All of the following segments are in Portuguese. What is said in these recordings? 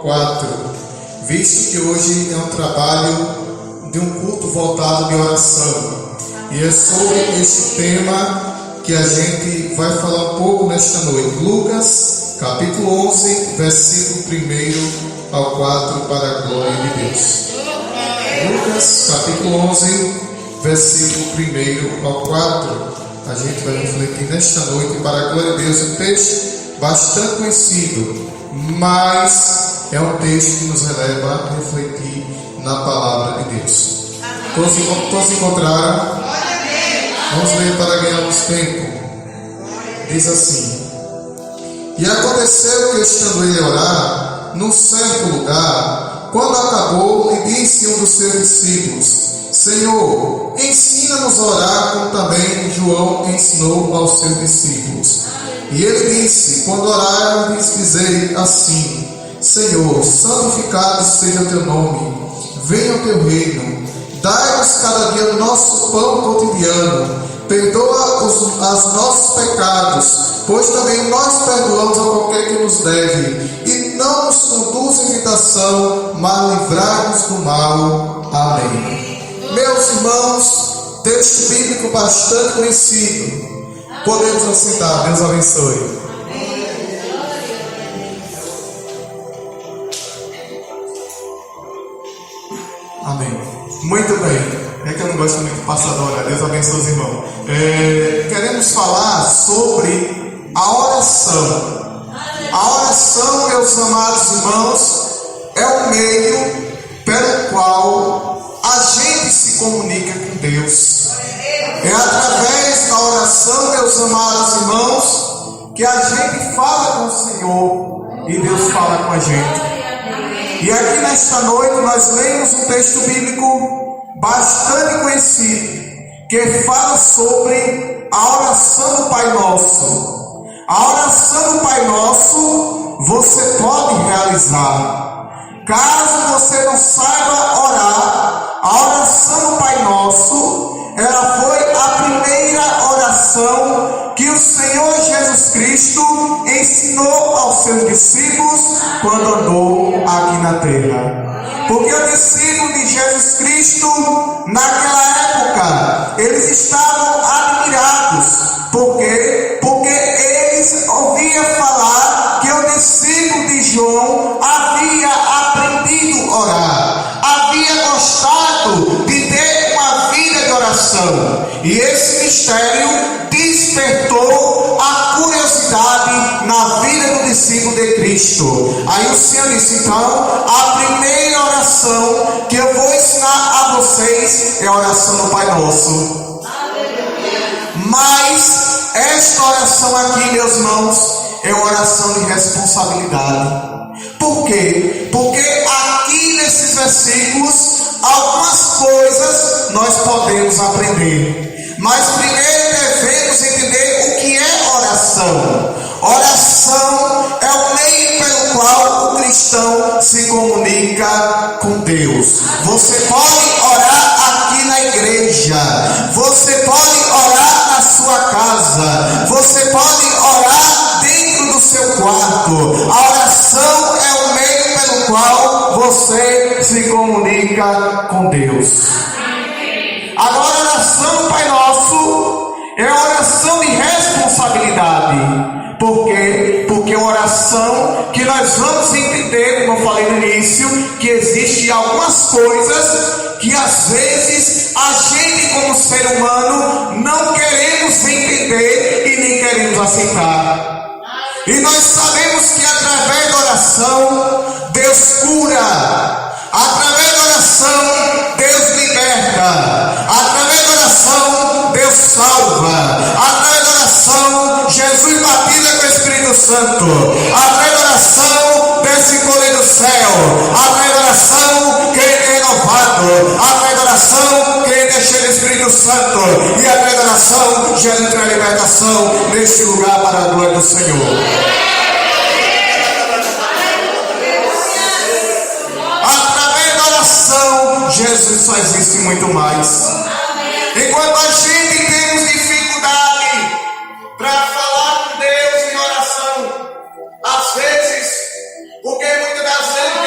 4, visto que hoje é um trabalho de um culto voltado de oração. E é sobre este tema que a gente vai falar um pouco nesta noite. Lucas, capítulo 11, versículo 1 ao 4, para a glória de Deus. Lucas, capítulo 11, versículo 1 ao 4. A gente vai refletir nesta noite para a glória de Deus. Um texto bastante conhecido, mas é um texto que nos leva a refletir na palavra de Deus. Todos encontraram? Vamos ler para ganharmos tempo. Diz assim: E aconteceu que, estando ele a orar, num certo lugar, quando acabou, lhe disse um dos seus discípulos: Senhor, ensina-nos a orar, como também João ensinou aos seus discípulos. E ele disse: Quando orarem, dizei assim: Senhor, santificado seja o teu nome, venha o teu reino, dai-nos cada dia o nosso pão cotidiano, perdoa os nossos pecados, pois também nós perdoamos a qualquer que nos deve, e não nos conduz em tentação, mas livrai-nos do mal. Amém. Meus irmãos, texto bíblico bastante conhecido. Podemos assentar. Deus abençoe. Amém. Muito bem. É que eu não gosto muito de passadora. Deus abençoe os irmãos. Queremos falar sobre a oração. A oração, meus amados irmãos, é o meio pelo qual a gente se comunica com Deus. É através da oração, meus amados irmãos, que a gente fala com o Senhor e Deus fala com a gente. E aqui nesta noite nós lemos um texto bíblico bastante conhecido, que fala sobre a oração do Pai Nosso. A oração do Pai Nosso você pode realizar. Caso você não saiba orar, a oração do Pai Nosso, ela foi a primeira oração que o Senhor Jesus Cristo ensinou aos seus discípulos quando andou aqui na terra. Porque os discípulos de Jesus Cristo, naquela época, eles estavam admirados. Por quê? Porque eles ouviam falar que o discípulo de João havia aprendido a orar, havia gostado de ter uma vida de oração. E esse mistério despertou a curiosidade na vida do discípulo de Cristo. Aí o Senhor disse: então, a primeira oração que eu vou ensinar a vocês é a oração do Pai Nosso. Mas esta oração aqui, meus irmãos, é uma oração de responsabilidade. Por quê? Porque aqui nesses versículos algumas coisas nós podemos aprender. Mas primeiro devemos entender o que é oração. Oração é o meio pelo qual o cristão se comunica com Deus. Você pode orar aqui na igreja, você pode orar na sua casa, você pode orar dentro do seu quarto. A oração é o meio pelo qual você se comunica com Deus. Agora, a oração do Pai Nosso é a oração de responsabilidade. Por quê? Porque é uma oração que nós vamos entender, como eu falei no início, que existem algumas coisas que às vezes a gente, como ser humano, não queremos entender e nem queremos aceitar. E nós sabemos que através da oração Deus cura, através da oração Deus liberta, através da oração Deus salva, através da oração Jesus batiza com o Espírito Santo, através da oração desce poder do céu, através da oração quem é renovado, através da oração quem é cheio do Espírito Santo, e através da oração Jesus traz libertação neste lugar para a glória do Senhor. Jesus só existe muito mais. Enquanto a gente temos dificuldade para falar com Deus em oração, às vezes, porque muitas das vezes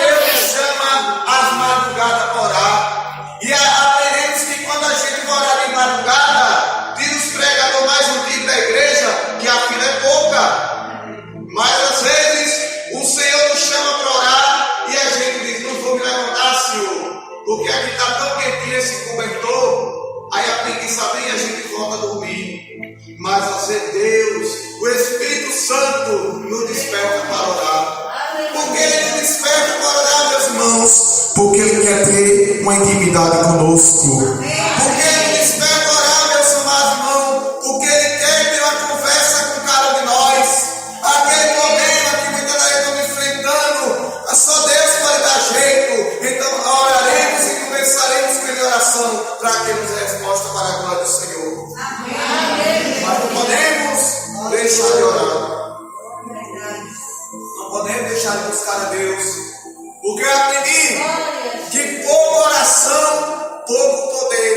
Porque a gente está tão quentinho esse cobertor, aí a preguiça vem e a gente volta a dormir. Mas ao ser Deus, o Espírito Santo nos desperta para orar. Porque Ele nos desperta para orar, meus irmãos? Porque Ele quer ter uma intimidade conosco. Porque Ele desperta para orar, meus amados irmãos? Porque Ele quer ter uma conversa com cada de nós. Aquele problema que muitas vezes estamos enfrentando, só Deus pode dar jeito. Então oraremos e conversaremos com Ele em oração para que Ele nos dê resposta para a glória do Senhor. Mas não podemos deixar de orar. Não podemos deixar de buscar a Deus. Porque eu aprendi que pouca oração, pouco poder.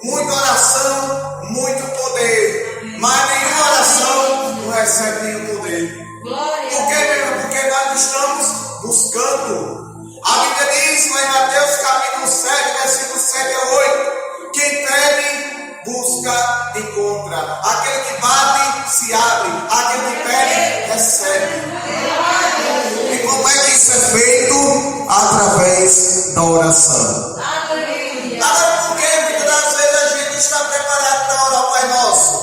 Muita oração, muito poder. Mas nenhuma oração não recebe nenhum poder. Por quê, meu irmão? Porque nós estamos buscando. A Bíblia diz lá em Mateus capítulo 7, versículo 7 a 8. Quem pede, busca, encontra. Aquele que bate, se abre. Aquele que pede, recebe. E como é que isso é feito? Através da oração. Agora, por que muitas das vezes a gente está preparado para orar o Pai Nosso?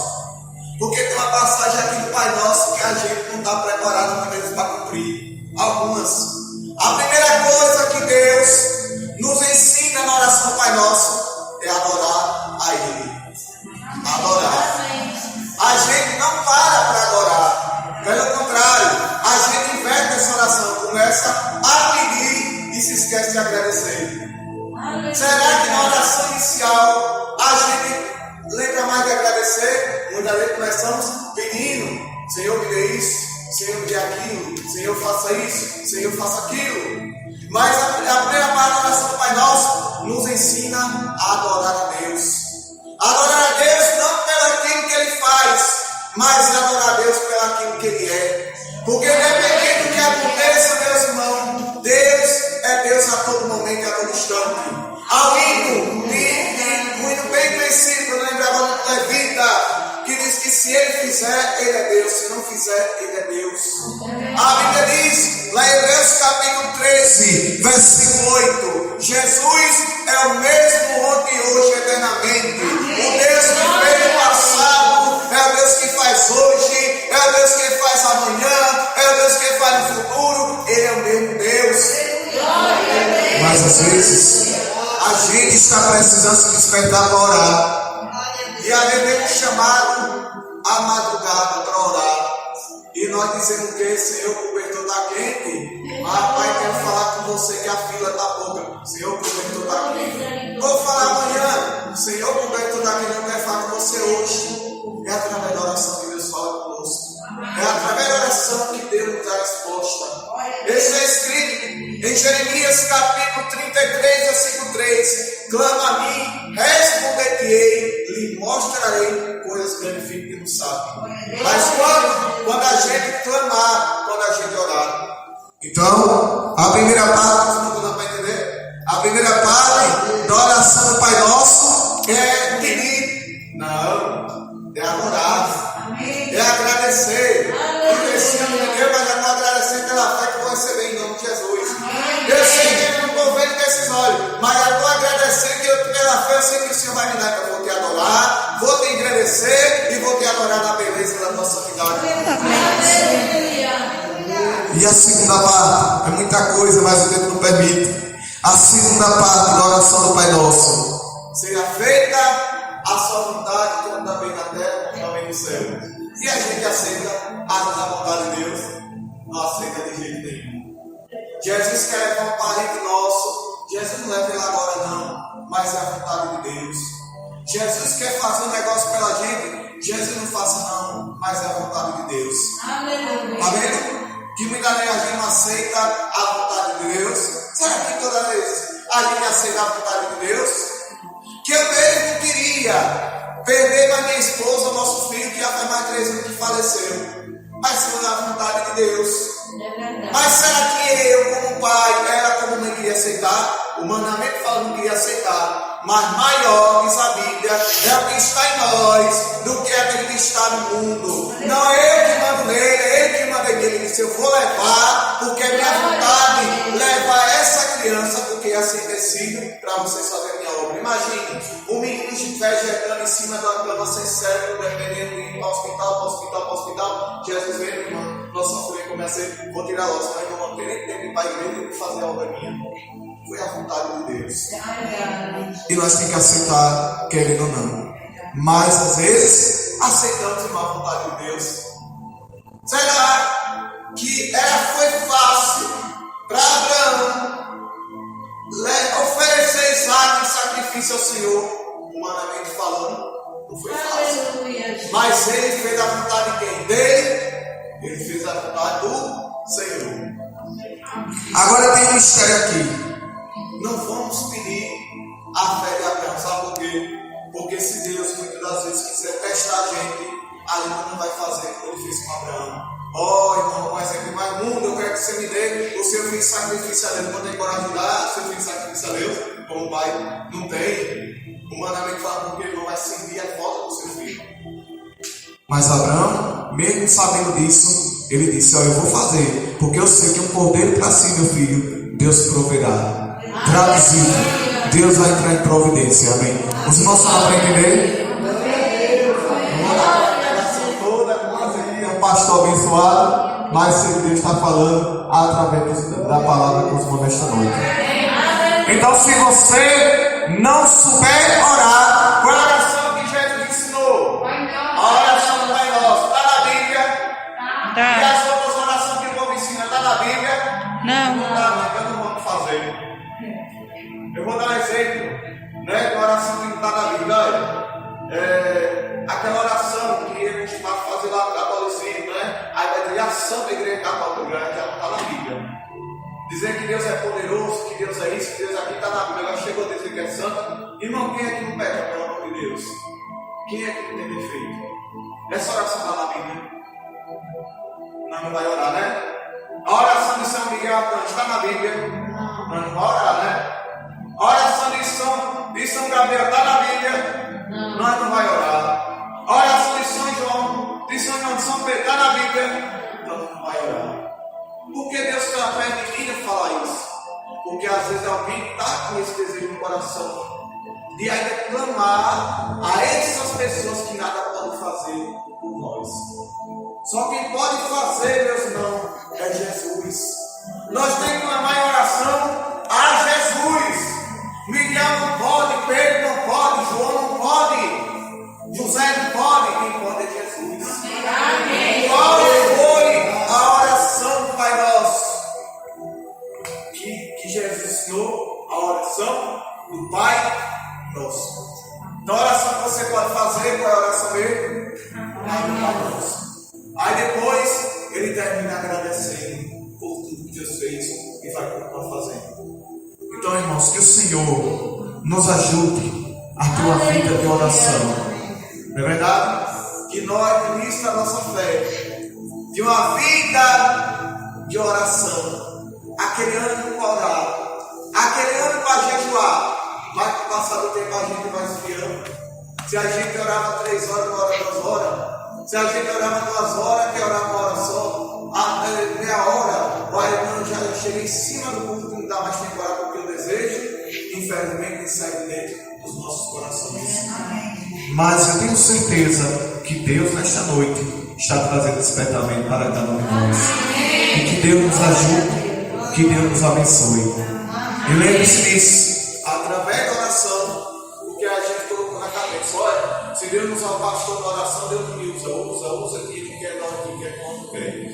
Porque tem uma passagem aqui do Pai Nosso que a gente não está preparado muitas vezes para cumprir. Algumas. A primeira coisa que Deus nos ensina na oração do Pai Nosso é adorar a Ele. Adorar. A gente não para adorar. Pelo contrário, a gente inverte essa oração. Começa a pedir e se esquece de agradecer. Será que na oração inicial a gente lembra mais de agradecer? Muitas vezes começamos pedindo: Senhor, me dê isso, Senhor, me dê aquilo, Senhor, faça isso, Senhor, faça aquilo. Mas a primeira parte da oração do Pai Nosso nos ensina a adorar a Deus. Adorar a Deus não pelo aquilo que Ele faz, mas adorar a Deus pelo aquilo que Ele é. Porque independente do que aconteça, meus irmãos, Deus é Deus a todo momento e a todo instante. Há um hino muito bem conhecido, eu lembro agora do Levita, que diz que se Ele fizer, Ele é Deus, se não fizer, Ele é Deus. A Bíblia diz, lá em Hebreus capítulo 13, versículo 8, Jesus é o mesmo ontem, hoje, eternamente. O Deus que fez no passado, é o Deus que faz hoje, é o Deus que faz amanhã, é o Deus que faz no futuro. Ele é o mesmo Deus. Mas às vezes a gente está precisando se despertar para orar. E a gente tem um chamado à madrugada para orar. E nós dizemos que Senhor, o cobertor está quente. Mas Pai, quero falar com você que a fila está pouca. Senhor, o cobertor está quente. Vou falar amanhã. Senhor, o cobertor está quente. Eu quero falar com você hoje. É através da oração que Deus fala conosco. É através da oração que Deus nos dá a resposta. Isso é escrito em Jeremias capítulo 33, versículo 3. Clama a mim, responder-te-ei, lhe mostrarei coisas grandes que não sabe. Mas quando a gente clamar, quando a gente orar. Então, a primeira parte, não dá para entender? A primeira parte da oração do Pai Nosso é pedir. Não, é adorar. É agradecer. Porque esse ano ninguém vai estar agradecendo pela fé que eu vou receber em nome de Jesus. Eu sei que eu não estou vendo com esses olhos, mas eu estou agradecendo que pela fé eu sei que o Senhor vai me dar. Eu vou te adorar, vou te agradecer e vou te adorar na beleza da nossa vida. E a segunda parte é muita coisa, mas o tempo não permite. A segunda parte da oração do Pai Nosso: seja feita a sua vontade, como também na terra, como também no céu. E a gente aceita a vontade de Deus? Não aceita de jeito nenhum. Jesus quer levar um parente nosso. Jesus não leva ele agora não, mas é a vontade de Deus. Jesus quer fazer um negócio pela gente. Jesus não faça não, mas é a vontade de Deus. Amém? Que muitas vezes a gente não aceita a vontade de Deus. Será que toda vez a gente aceita a vontade de Deus? Que eu mesmo queria perder a minha esposa, o nosso filho, que já faz mais de 3 anos que faleceu. Mas foi a vontade de Deus. Mas será que eu, como pai, ela como mãe queria aceitar? O mandamento fala que não queria aceitar. Mas maior, diz a Bíblia, é o que está em nós do que aquele que está no mundo. Não é eu que mando nele, é ele que manda nele. Ele disse: eu vou levar, porque é minha vontade levar essa criança, porque assim decido para vocês fazerem minha obra. Imagine um menino de vegetando em cima da cama sem cérebro, dependendo de ir para hospital. Jesus vem, irmão, nossa filha começa a dizer, vou tirar logo, senão eu não vou ter nem tempo para ir para a igreja e fazer a obra minha. Foi a vontade de Deus. E nós temos que aceitar, querendo ou não. Mas às vezes aceitamos, irmão, a vontade de Deus. Será que foi fácil para Abraão oferecer Isaac em sacrifício ao Senhor, humanamente falando? Não foi fácil. Mas ele fez a vontade de quem? Dele. Ele fez a vontade do Senhor. Agora tem um mistério aqui. Não vamos pedir a fé de Abraão, sabe por quê? Porque se Deus muitas das vezes quiser testar a gente, a gente não vai fazer como ele fez com Abraão. Irmão, um exemplo mais mundo, eu quero que você me dê o seu filho de sacrifício a Deus. Não tem coragem de dar o seu filho de sacrifício a Deus, como o pai não tem. Humanamente falando, porque ele não vai sentir a falta do seu filho. Mas Abraão, mesmo sabendo disso, ele disse, eu vou fazer, porque eu sei que um cordeiro para si, meu filho, Deus proverá. Traduzido, Deus vai entrar em providência, amém. Os irmãos estão para entender? Pastor abençoado, mas Deus está falando através da palavra que nos manda esta noite. Então, se você não souber orar, qual é a oração que Jesus ensinou? A oração do Pai Nosso está na Bíblia? E as outras orações que o povo ensina está na Bíblia? Não. Não está, então não vamos fazer. Eu vou dar um exemplo, né, de uma oração que não está na Bíblia. Aquela oração que ele costumava fazer lá no catolicismo, né? Aí vai dizer a Santa Igreja Católica Grande, já não está na Bíblia. Dizer que Deus é poderoso, que Deus é isso, que Deus aqui está na Bíblia. Agora chegou a dizer que é santa. Irmão, quem é que não peca pelo amor de Deus? Quem é que não tem defeito? Essa oração está na Bíblia. Não vai orar, né? A oração de São Miguel Arcanjo está na Bíblia. Não vai orar, né? A oração de São Gabriel está na Bíblia. Nós não vai orar. A oração de São João, de São Pedro está na Bíblia. Então não vai orar. Por que Deus está permitindo falar isso? Porque às vezes alguém está com esse desejo no coração de ainda clamar a essas pessoas que nada podem fazer por nós. Só quem pode fazer, meus irmãos, é Jesus. Nós temos que clamar em oração a Jesus. Miguel não pode, Pedro não pode, João não pode, José não pode, quem pode é Jesus. Amém. Qual foi a oração do Pai Nosso? Que Jesus ensinou a oração do Pai Nosso. Então a oração que você pode fazer, qual é a oração dele? Do Pai Nosso. Aí depois ele termina agradecendo por tudo que Deus fez e vai continuar fazendo. Então, irmãos, que o Senhor nos ajude a ter uma vida de oração. Não é verdade? Que nós, ministros da nossa fé, de uma vida de oração. Aquele ano para orar, aquele ano para jejuar. Mas com o passar do tempo a gente vai esfriando. Se a gente orava 3 horas, uma hora, 2 horas. Se a gente orava 2 horas, quer orar 1 hora só. Meia hora, o irmão já chega em cima do mundo, não dá mais tempo para orar porque eu desejo. Infelizmente, ele sai de dentro dos nossos corações. Mas eu tenho certeza que Deus, nesta noite, está trazendo despertamento para cada um de nós. E que Deus nos ajude, que Deus nos abençoe. E lembre-se disso, através da oração, porque a gente colocou na cabeça, olha, se Deus usar o pastor na oração, Deus me usa aqui, que quer dar aqui, quer quando quer.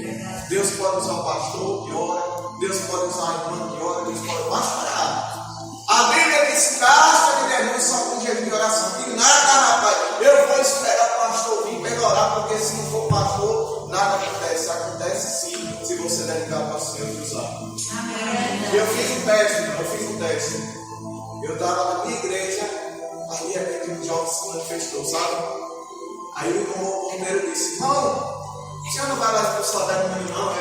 Deus pode usar o pastor que ora, Deus pode usar a irmã que ora, Deus pode pastorar. A Bíblia diz casta de demônios só com jejum de oração. E nada, rapaz, eu vou esperar o pastor vir para orar, porque se não for pastor, nada acontece. Acontece sim, se você dedicar para o Senhor e usar. E eu fiz um teste, eu estava na minha igreja, aí de repente um jovem se manifestou, sabe? Aí o irmão Monteiro disse, irmão, o senhor não vai lá expulsar demônio não, é?